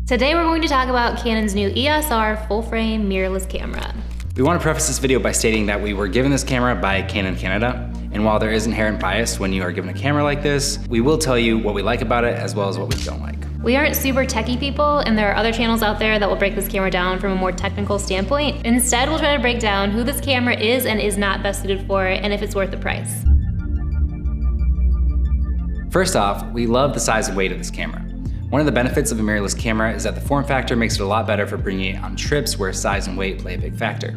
Today we're going to talk about Canon's new EOS R full-frame mirrorless camera. We want to preface this video by stating that we were given this camera by Canon Canada, and while there is inherent bias when you are given a camera like this, we will tell you what we like about it as well as what we don't like. We aren't super techie people, and there are other channels out there that will break this camera down from a more technical standpoint. Instead, we'll try to break down who this camera is and is not best suited for, and if it's worth the price. First off, we love the size and weight of this camera. One of the benefits of a mirrorless camera is that the form factor makes it a lot better for bringing it on trips where size and weight play a big factor.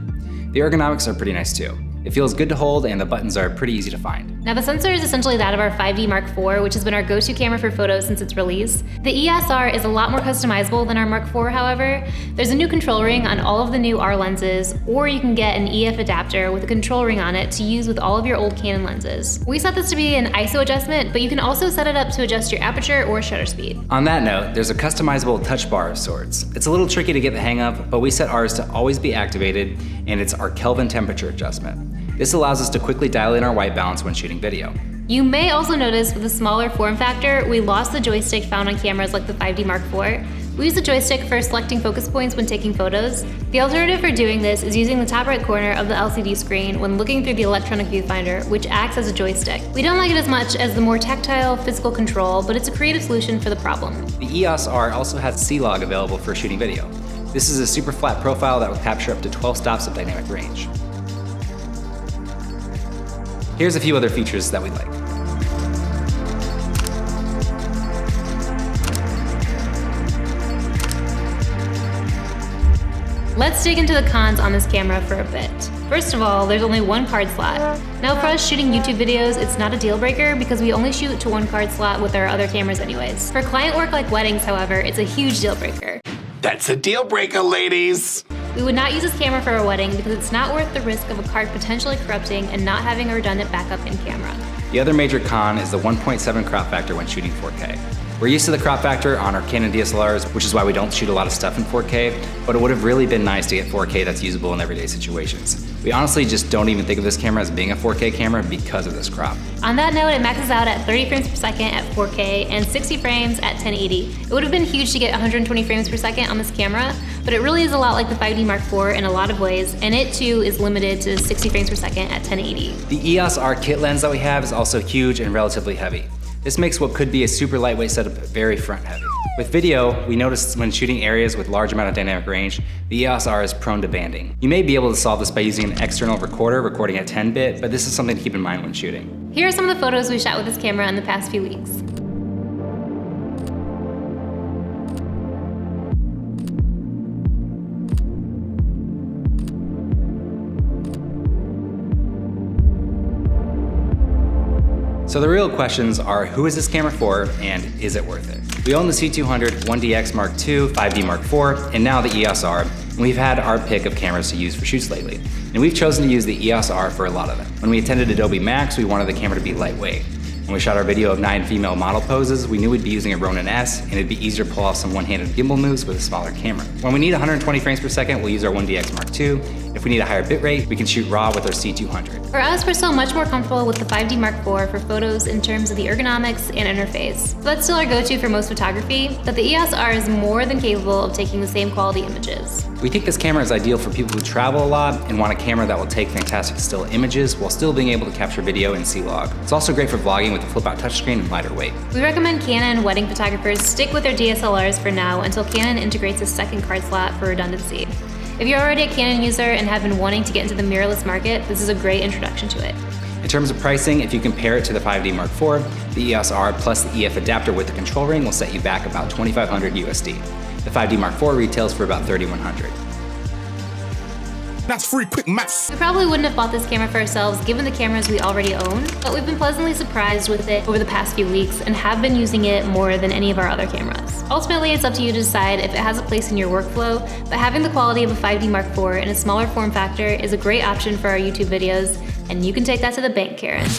The ergonomics are pretty nice too. It feels good to hold and the buttons are pretty easy to find. Now the sensor is essentially that of our 5D Mark IV, which has been our go-to camera for photos since its release. The EOS R is a lot more customizable than our Mark IV, however. There's a new control ring on all of the new R lenses, or you can get an EF adapter with a control ring on it to use with all of your old Canon lenses. We set this to be an ISO adjustment, but you can also set it up to adjust your aperture or shutter speed. On that note, there's a customizable touch bar of sorts. It's a little tricky to get the hang of, but we set ours to always be activated, and it's our Kelvin temperature adjustment. This allows us to quickly dial in our white balance when shooting video. You may also notice with the smaller form factor, we lost the joystick found on cameras like the 5D Mark IV. We use the joystick for selecting focus points when taking photos. The alternative for doing this is using the top right corner of the LCD screen when looking through the electronic viewfinder, which acts as a joystick. We don't like it as much as the more tactile physical control, but it's a creative solution for the problem. The EOS R also has C-Log available for shooting video. This is a super flat profile that will capture up to 12 stops of dynamic range. Here's a few other features that we like. Let's dig into the cons on this camera for a bit. First of all, there's only one card slot. Now for us shooting YouTube videos, it's not a deal breaker because we only shoot to one card slot with our other cameras anyways. For client work like weddings, however, it's a huge deal breaker. That's a deal breaker, ladies! We would not use this camera for a wedding because it's not worth the risk of a card potentially corrupting and not having a redundant backup in camera. The other major con is the 1.7 crop factor when shooting 4K. We're used to the crop factor on our Canon DSLRs, which is why we don't shoot a lot of stuff in 4K, but it would have really been nice to get 4K that's usable in everyday situations. We honestly just don't even think of this camera as being a 4K camera because of this crop. On that note, it maxes out at 30 frames per second at 4K and 60 frames at 1080. It would have been huge to get 120 frames per second on this camera, but it really is a lot like the 5D Mark IV in a lot of ways, and it too is limited to 60 frames per second at 1080. The EOS R kit lens that we have is also huge and relatively heavy. This makes what could be a super lightweight setup very front heavy. With video, we noticed when shooting areas with large amount of dynamic range, the EOS R is prone to banding. You may be able to solve this by using an external recorder recording at 10-bit, but this is something to keep in mind when shooting. Here are some of the photos we shot with this camera in the past few weeks. So the real questions are, who is this camera for and is it worth it? We own the C200, 1DX Mark II, 5D Mark IV, and now the EOS R, and we've had our pick of cameras to use for shoots lately. And we've chosen to use the EOS R for a lot of them. When we attended Adobe Max, we wanted the camera to be lightweight. When we shot our video of 9 female model poses, we knew we'd be using a Ronin S, and it'd be easier to pull off some one-handed gimbal moves with a smaller camera. When we need 120 frames per second, we'll use our 1DX Mark II. If we need a higher bitrate, we can shoot RAW with our C200. For us, we're still much more comfortable with the 5D Mark IV for photos in terms of the ergonomics and interface. So that's still our go-to for most photography, but the EOS R is more than capable of taking the same quality images. We think this camera is ideal for people who travel a lot and want a camera that will take fantastic still images while still being able to capture video in C-Log. It's also great for vlogging with a flip-out touchscreen and lighter weight. We recommend Canon wedding photographers stick with their DSLRs for now until Canon integrates a second card slot for redundancy. If you're already a Canon user and have been wanting to get into the mirrorless market, this is a great introduction to it. In terms of pricing, if you compare it to the 5D Mark IV, the EOS R plus the EF adapter with the control ring will set you back about $2,500 USD. The 5D Mark IV retails for about $3,100. That's free quick maths. We probably wouldn't have bought this camera for ourselves given the cameras we already own, but we've been pleasantly surprised with it over the past few weeks and have been using it more than any of our other cameras. Ultimately, it's up to you to decide if it has a place in your workflow, but having the quality of a 5D Mark IV in a smaller form factor is a great option for our YouTube videos, and you can take that to the bank, Karen.